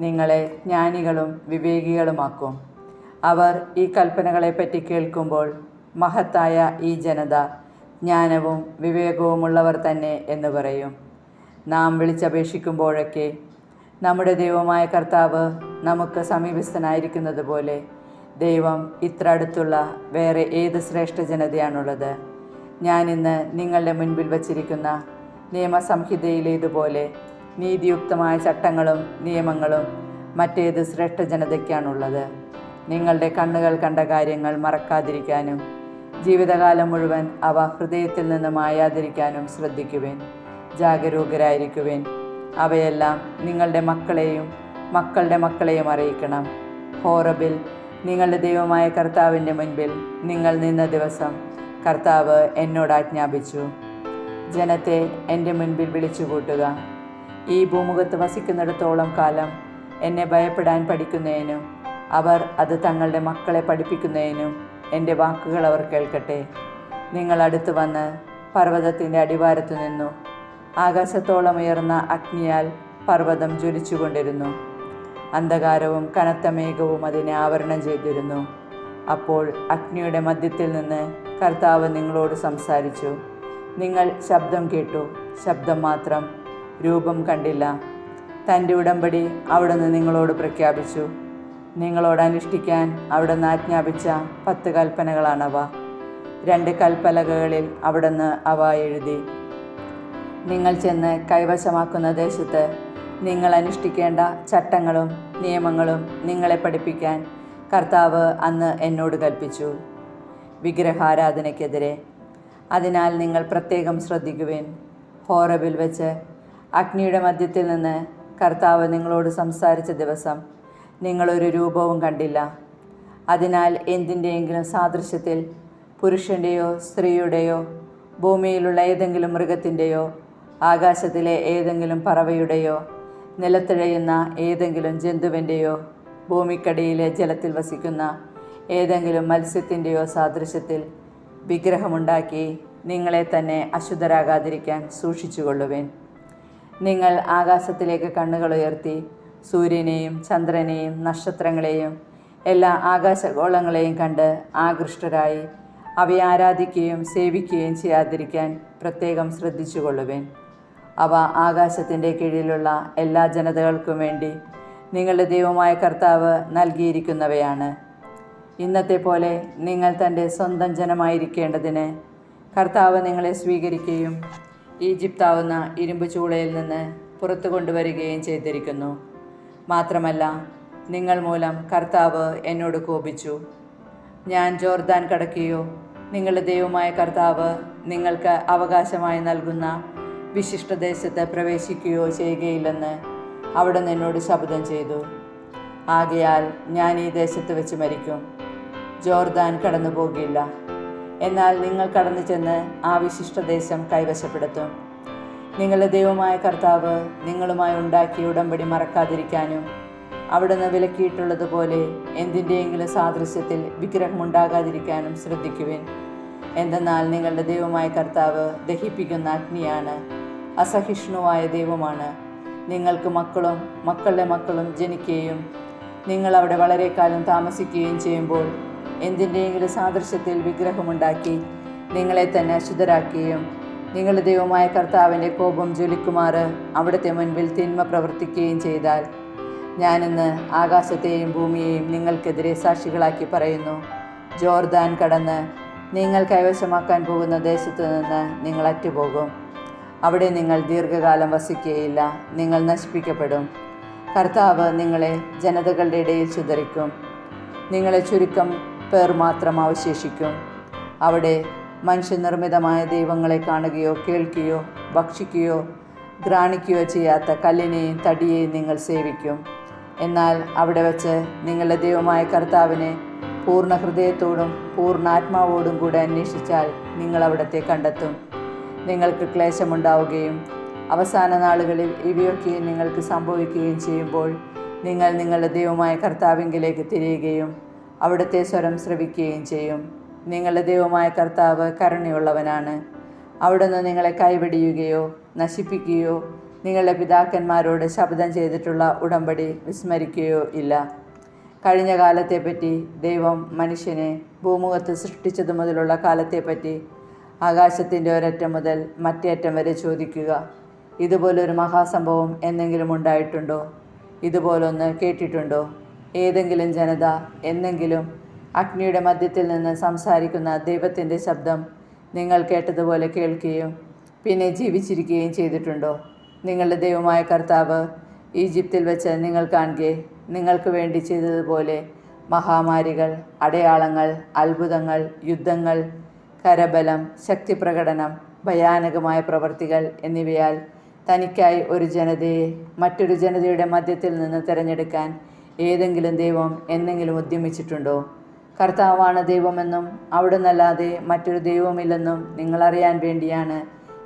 നിങ്ങളെ ജ്ഞാനികളും വിവേകികളുമാക്കും. അവർ ഈ കൽപ്പനകളെപ്പറ്റി കേൾക്കുമ്പോൾ മഹത്തായ ഈ ജനത ജ്ഞാനവും വിവേകവുമുള്ളവർ തന്നെ എന്ന് പറയും. നാം വിളിച്ചപേക്ഷിക്കുമ്പോഴൊക്കെ നമ്മുടെ ദൈവമായ കർത്താവ് നമുക്ക് സമീപസ്ഥനായിരിക്കുന്നത് പോലെ ദൈവം ഇത്ര അടുത്തുള്ള വേറെ ഏത് ശ്രേഷ്ഠ ജനതയാണുള്ളത്? ഞാനിന്ന് നിങ്ങളുടെ മുൻപിൽ വച്ചിരിക്കുന്ന നിയമസംഹിതയിലേതുപോലെ നീതിയുക്തമായ ചട്ടങ്ങളും നിയമങ്ങളും മറ്റേത് ശ്രേഷ്ഠ ജനതയ്ക്കാണുള്ളത്? നിങ്ങളുടെ കണ്ണുകൾ കണ്ട കാര്യങ്ങൾ മറക്കാതിരിക്കാനും ജീവിതകാലം മുഴുവൻ അവ ഹൃദയത്തിൽ നിന്ന് മായാതിരിക്കാനും ശ്രദ്ധിക്കുവിൻ. ജാഗരൂകരായിരിക്കുവിൻ. അവയെല്ലാം നിങ്ങളുടെ മക്കളെയും മക്കളുടെ മക്കളെയും അറിയിക്കണം. ഹോറബിൽ നിങ്ങളുടെ ദൈവമായ കർത്താവിൻ്റെ മുൻപിൽ നിങ്ങൾ നിന്ന ദിവസം കർത്താവ് എന്നോട് ആജ്ഞാപിച്ചു: ജനത്തെ എൻ്റെ മുൻപിൽ വിളിച്ചു കൂട്ടുക. ഈ ഭൂമുഖത്ത് വസിക്കുന്നിടത്തോളം കാലം എന്നെ ഭയപ്പെടാൻ പഠിക്കുന്നതിനും അവർ അത് തങ്ങളുടെ മക്കളെ പഠിപ്പിക്കുന്നതിനും എൻ്റെ വാക്കുകൾ അവർ കേൾക്കട്ടെ. നിങ്ങൾ അടുത്ത് വന്ന് പർവ്വതത്തിൻ്റെ അടിവാരത്തു നിന്നു. ആകാശത്തോളം ഉയർന്ന അഗ്നിയാൽ പർവ്വതം ജ്വലിച്ചുകൊണ്ടിരുന്നു. അന്ധകാരവും കനത്ത മേഘവും അതിനെ ആവരണം ചെയ്തിരുന്നു. അപ്പോൾ അഗ്നിയുടെ മധ്യത്തിൽ നിന്ന് കർത്താവ് നിങ്ങളോട് സംസാരിച്ചു. നിങ്ങൾ ശബ്ദം കേട്ടു, ശബ്ദം മാത്രം, രൂപം കണ്ടില്ല. തൻ്റെ ഉടമ്പടി അവിടുന്ന് നിങ്ങളോട് പ്രഖ്യാപിച്ചു. നിങ്ങളോട് അനുഷ്ഠിക്കാൻ അവിടുന്ന് ആജ്ഞാപിച്ച 10 കൽപ്പനകളാണവ. 2 കൽപ്പലകകളിൽ അവിടുന്ന് അവ എഴുതി. നിങ്ങൾ ചെന്ന് കൈവശമാക്കുന്ന ദേശത്ത് നിങ്ങൾ അനുഷ്ഠിക്കേണ്ട ചട്ടങ്ങളും നിയമങ്ങളും നിങ്ങളെ പഠിപ്പിക്കാൻ കർത്താവ് അന്ന് എന്നോട് കൽപ്പിച്ചു. വിഗ്രഹാരാധനയ്ക്കെതിരെ. അതിനാൽ നിങ്ങൾ പ്രത്യേകം ശ്രദ്ധിക്കുവിൻ. ഹോറബിൽ വെച്ച് അഗ്നിയുടെ മധ്യത്തിൽ നിന്ന് കർത്താവ് നിങ്ങളോട് സംസാരിച്ച ദിവസം നിങ്ങളൊരു രൂപവും കണ്ടില്ല. അതിനാൽ എന്തിൻ്റെയെങ്കിലും സാദൃശ്യത്തിൽ പുരുഷൻ്റെയോ സ്ത്രീയുടെയോ ഭൂമിയിലുള്ള ഏതെങ്കിലും മൃഗത്തിൻ്റെയോ ആകാശത്തിലെ ഏതെങ്കിലും പറവയുടെയോ നിലത്തിഴയുന്ന ഏതെങ്കിലും ജന്തുവിൻ്റെയോ ഭൂമിക്കടിയിലെ ജലത്തിൽ വസിക്കുന്ന ഏതെങ്കിലും മത്സ്യത്തിൻ്റെയോ സാദൃശ്യത്തിൽ വിഗ്രഹമുണ്ടാക്കി നിങ്ങളെ തന്നെ അശുദ്ധരാകാതിരിക്കാൻ സൂക്ഷിച്ചുകൊള്ളുവിൻ. നിങ്ങൾ ആകാശത്തിലേക്ക് കണ്ണുകൾ ഉയർത്തി സൂര്യനെയും ചന്ദ്രനെയും നക്ഷത്രങ്ങളെയും എല്ലാ ആകാശഗോളങ്ങളെയും കണ്ട് ആകൃഷ്ടരായി അവയെ ആരാധിക്കുകയും സേവിക്കുകയും ചെയ്യാതിരിക്കാൻ പ്രത്യേകം ശ്രദ്ധിച്ചുകൊള്ളുവേൻ. അവ ആകാശത്തിൻ്റെ കീഴിലുള്ള എല്ലാ ജനതകൾക്കും വേണ്ടി നിങ്ങളുടെ ദൈവമായ കർത്താവ് നൽകിയിരിക്കുന്നവയാണ്. ഇന്നത്തെ പോലെ നിങ്ങൾ തൻ്റെ സ്വന്തം ജനമായിരിക്കേണ്ടതിന് കർത്താവ് നിങ്ങളെ സ്വീകരിക്കുകയും ഈജിപ്താവുന്ന ഇരുമ്പ് ചൂളയിൽ നിന്ന് പുറത്തു കൊണ്ടുവരികയും ചെയ്തിരിക്കുന്നു. മാത്രമല്ല, നിങ്ങൾ മൂലം കർത്താവ് എന്നോട് കോപിച്ചു. ഞാൻ ജോർദാൻ കടക്കുകയോ നിങ്ങളുടെ ദൈവമായ കർത്താവ് നിങ്ങൾക്ക് അവകാശമായി നൽകുന്ന വിശിഷ്ടദേശത്ത് പ്രവേശിക്കുകയോ ചെയ്യുകയില്ലെന്ന് അവിടുന്ന് എന്നോട് ശപഥം ചെയ്തു. ആകയാൽ ഞാൻ ഈ ദേശത്ത് വെച്ച് മരിക്കും, ജോർദാൻ കടന്നു പോകില്ല. എന്നാൽ നിങ്ങൾ കടന്നു ചെന്ന് ആ വിശിഷ്ടദേശം കൈവശപ്പെടുത്തും. നിങ്ങളുടെ ദൈവമായ കർത്താവ് നിങ്ങളുമായി ഉണ്ടാക്കിയ ഉടമ്പടി മറക്കാതിരിക്കാനും അവിടുന്ന് വിലക്കിയിട്ടുള്ളതുപോലെ എന്തിൻ്റെയെങ്കിലും സാദൃശ്യത്തിൽ വിഗ്രഹമുണ്ടാകാതിരിക്കാനും ശ്രദ്ധിക്കുവിൻ. എന്തെന്നാൽ നിങ്ങളുടെ ദൈവമായ കർത്താവ് ദഹിപ്പിക്കുന്ന അഗ്നിയാണ്, അസഹിഷ്ണുവായ ദൈവമാണ്. നിങ്ങൾക്ക് മക്കളും മക്കളുടെ മക്കളും ജനിക്കുകയും നിങ്ങൾ അവിടെ വളരെ കാലം താമസിക്കുകയും ചെയ്യുമ്പോൾ എന്തിൻ്റെയെങ്കിലും സാദൃശ്യത്തിൽ വിഗ്രഹമുണ്ടാക്കി നിങ്ങളെ തന്നെ അശുദ്ധരാക്കുകയും നിങ്ങളുടെ ദൈവമായ കർത്താവിൻ്റെ കോപം ജ്വലിക്കുമാറ് അവിടുത്തെ മുൻപിൽ തിന്മ പ്രവർത്തിക്കുകയും ചെയ്താൽ, ഞാനിന്ന് ആകാശത്തെയും ഭൂമിയെയും നിങ്ങൾക്കെതിരെ സാക്ഷികളാക്കി പറയുന്നു, ജോർദാൻ കടന്ന് നിങ്ങൾ കൈവശമാക്കാൻ പോകുന്ന ദേശത്തു നിന്ന് നിങ്ങൾ അറ്റുപോകും. അവിടെ നിങ്ങൾ ദീർഘകാലം വസിക്കുകയില്ല, നിങ്ങൾ നശിപ്പിക്കപ്പെടും. കർത്താവ് നിങ്ങളെ ജനതകളുടെ ഇടയിൽ ചിതറിക്കും. നിങ്ങളെ ചുരുക്കം പേർ മാത്രം അവശേഷിക്കും. അവിടെ മനുഷ്യനിർമ്മിതമായ ദൈവങ്ങളെ കാണുകയോ കേൾക്കുകയോ ഭക്ഷിക്കുകയോ ഘ്രാണിക്കുകയോ ചെയ്യാത്ത കല്ലിനെയും തടിയെയും നിങ്ങൾ സേവിക്കും. എന്നാൽ അവിടെ വച്ച് നിങ്ങളുടെ ദൈവമായ കർത്താവിനെ പൂർണ്ണ ഹൃദയത്തോടും പൂർണ്ണ ആത്മാവോടും കൂടെ അന്വേഷിച്ചാൽ നിങ്ങൾ അവിടത്തെ കണ്ടെത്തും. നിങ്ങൾക്ക് ക്ലേശമുണ്ടാവുകയും അവസാന നാളുകളിൽ ഇവയൊക്കെയും നിങ്ങൾക്ക് സംഭവിക്കുകയും ചെയ്യുമ്പോൾ നിങ്ങൾ നിങ്ങളുടെ ദൈവമായ കർത്താവിങ്കിലേക്ക് തിരിയുകയും അവിടുത്തെ സ്വരം ശ്രവിക്കുകയും ചെയ്യും. നിങ്ങളുടെ ദൈവമായ കർത്താവ് കരുണയുള്ളവനാണ്. അവിടുന്ന് നിങ്ങളെ കൈവെടിയുകയോ നശിപ്പിക്കുകയോ നിങ്ങളുടെ പിതാക്കന്മാരോട് ശപഥം ചെയ്തിട്ടുള്ള ഉടമ്പടി വിസ്മരിക്കുകയോ ഇല്ല. കഴിഞ്ഞ കാലത്തെപ്പറ്റി ദൈവം മനുഷ്യനെ ഭൂമുഖത്ത് സൃഷ്ടിച്ചതു മുതലുള്ള കാലത്തെപ്പറ്റി ആകാശത്തിൻ്റെ ഒരറ്റം മുതൽ മറ്റേ അറ്റം വരെ ചോദിക്കുക. ഇതുപോലൊരു മഹാസംഭവം എന്തെങ്കിലും ഉണ്ടായിട്ടുണ്ടോ? ഇതുപോലൊന്ന് കേട്ടിട്ടുണ്ടോ? ഏതെങ്കിലും ജനത എന്നെങ്കിലും അഗ്നിയുടെ മധ്യത്തിൽ നിന്ന് സംസാരിക്കുന്ന ദൈവത്തിൻ്റെ ശബ്ദം നിങ്ങൾ കേട്ടതുപോലെ കേൾക്കുകയും പിന്നെ ജീവിച്ചിരിക്കുകയും ചെയ്തിട്ടുണ്ടോ? നിങ്ങളുടെ ദൈവമായ കർത്താവ് ഈജിപ്തിൽ വെച്ച് നിങ്ങൾ കാണുകെ നിങ്ങൾക്ക് വേണ്ടി ചെയ്തതുപോലെ മഹാമാരികൾ, അടയാളങ്ങൾ, അത്ഭുതങ്ങൾ, യുദ്ധങ്ങൾ, കരബലം, ശക്തിപ്രകടനം, ഭയാനകമായ പ്രവൃത്തികൾ എന്നിവയാൽ തനിക്കായി ഒരു ജനതയെ മറ്റൊരു ജനതയുടെ മധ്യത്തിൽ നിന്ന് തിരഞ്ഞെടുക്കാൻ ഏതെങ്കിലും ദൈവം എന്നെങ്കിലും ഉദ്യമിച്ചിട്ടുണ്ടോ? കർത്താവാണ് ദൈവമെന്നും അവിടുന്നല്ലാതെ മറ്റൊരു ദൈവമില്ലെന്നും നിങ്ങളറിയാൻ വേണ്ടിയാണ്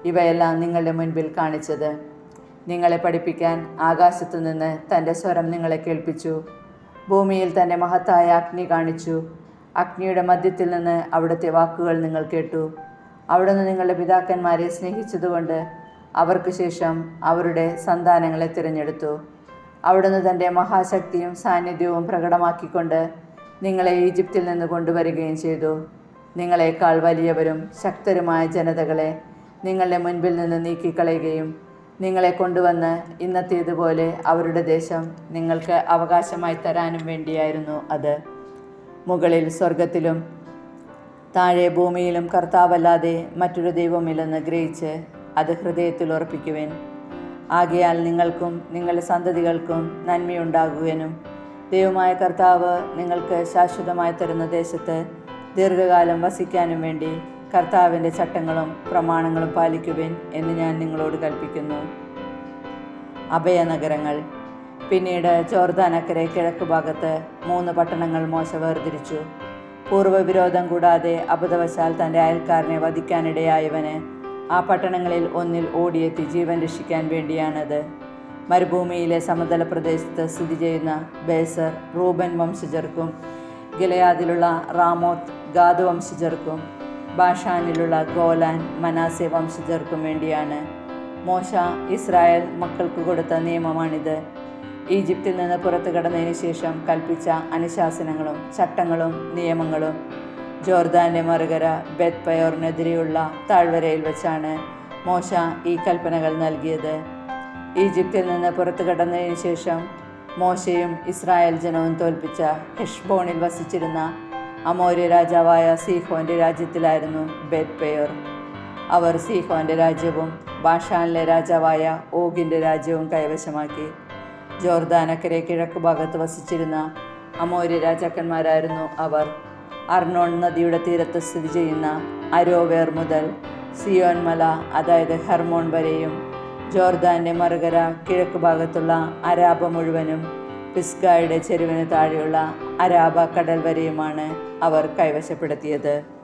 ഇവയെല്ലാം നിങ്ങളുടെ മുൻപിൽ കാണിച്ചത്. നിങ്ങളെ പഠിപ്പിക്കാൻ ആകാശത്തു നിന്ന് തൻ്റെ സ്വരം നിങ്ങളെ കേൾപ്പിച്ചു. ഭൂമിയിൽ തൻ്റെ മഹത്തായ അഗ്നി കാണിച്ചു. അഗ്നിയുടെ മധ്യത്തിൽ നിന്ന് അവിടുത്തെ വാക്കുകൾ നിങ്ങൾ കേട്ടു. അവിടുന്ന് നിങ്ങളുടെ പിതാക്കന്മാരെ സ്നേഹിച്ചതുകൊണ്ട് അവർക്ക് ശേഷം അവരുടെ സന്താനങ്ങളെ തിരഞ്ഞെടുത്തു. അവിടുന്ന് തൻ്റെ മഹാശക്തിയും സാന്നിധ്യവും പ്രകടമാക്കിക്കൊണ്ട് നിങ്ങളെ ഈജിപ്തിൽ നിന്ന് കൊണ്ടുവരികയും ചെയ്തു. നിങ്ങളെക്കാൾ വലിയവരും ശക്തരുമായ ജനതകളെ നിങ്ങളുടെ മുൻപിൽ നിന്ന് നീക്കിക്കളയുകയും നിങ്ങളെ കൊണ്ടുവന്ന് ഇന്നത്തേതുപോലെ അവരുടെ ദേശം നിങ്ങൾക്ക് അവകാശമായി തരാനും വേണ്ടിയായിരുന്നു അത്. മുകളിൽ സ്വർഗത്തിലും താഴെ ഭൂമിയിലും കർത്താവല്ലാതെ മറ്റൊരു ദൈവമില്ലെന്ന് ഗ്രഹിച്ച് അത് ഹൃദയത്തിൽ ഉറപ്പിക്കുവിൻ. ആകയാൽ നിങ്ങൾക്കും നിങ്ങളുടെ സന്തതികൾക്കും നന്മയുണ്ടാകുവാനും ദൈവമായ കർത്താവ് നിങ്ങൾക്ക് ശാശ്വതമായി തരുന്ന ദേശത്ത് ദീർഘകാലം വസിക്കാനും വേണ്ടി കർത്താവിൻ്റെ ചട്ടങ്ങളും പ്രമാണങ്ങളും പാലിക്കുവിൻ എന്ന് ഞാൻ നിങ്ങളോട് കൽപ്പിക്കുന്നു. അഭയനഗരങ്ങൾ. പിന്നീട് ജോർദാനക്കരെ കിഴക്ക് ഭാഗത്ത് 3 പട്ടണങ്ങൾ മോശ വേർതിരിച്ചു. പൂർവ്വവിരോധം കൂടാതെ അബദ്ധവശാൽ തൻ്റെ അയൽക്കാരനെ വധിക്കാനിടയായവന് ആ പട്ടണങ്ങളിൽ ഒന്നിൽ ഓടിയെത്തി ജീവൻ രക്ഷിക്കാൻ വേണ്ടിയാണത്. മരുഭൂമിയിലെ സമതല പ്രദേശത്ത് സ്ഥിതി ചെയ്യുന്ന ബേസർ റൂബൻ വംശജർക്കും, ഗിലെയാദിലുള്ള റാമോത്ത് ഗാദ് വംശജർക്കും, ബാഷാനിലുള്ള ഗോലാൻ മനാസെ വംശജർക്കും വേണ്ടിയാണ്. മോശ ഇസ്രായേൽ മക്കൾക്ക് കൊടുത്ത നിയമമാണിത്. ഈജിപ്തിൽ നിന്ന് പുറത്തു കടന്നതിന് ശേഷം കൽപ്പിച്ച അനുശാസനങ്ങളും ചട്ടങ്ങളും നിയമങ്ങളും ജോർദാന്റെ മറുകര ബെത് പയോറിനെതിരെയുള്ള താഴ്വരയിൽ വെച്ചാണ് മോശ ഈ കൽപ്പനകൾ നൽകിയത്. ഈജിപ്തിൽ നിന്ന് പുറത്തു കടന്നതിന് ശേഷം മോശയും ഇസ്രായേൽ ജനവും തോൽപ്പിച്ച ഹെഷ്ബോണിൽ വസിച്ചിരുന്ന അമോര്യ രാജാവായ സീഹോന്റെ രാജ്യത്തിലായിരുന്നു ബെത് പെയോർ. അവർ സീഹോന്റെ രാജ്യവും ബാഷാനിലെ രാജാവായ ഓഗിന്റെ രാജ്യവും കൈവശമാക്കി. ജോർദാനക്കരെ കിഴക്ക് ഭാഗത്ത് വസിച്ചിരുന്ന അമോര്യ രാജാക്കന്മാരായിരുന്നു അവർ. അർണോൺ നദിയുടെ തീരത്ത് സ്ഥിതി ചെയ്യുന്ന അരോവേർ മുതൽ സിയോൻ മല, അതായത് ഹെർമോൺ വരെയും, ജോർദാന്റെ മറുകര കിഴക്ക് ഭാഗത്തുള്ള അരാബ മുഴുവനും, പിസ്ഗായുടെ ചെരുവിന് താഴെയുള്ള അരാബ കടൽ വരെയുമാണ് അവർ കൈവശപ്പെടുത്തിയത്.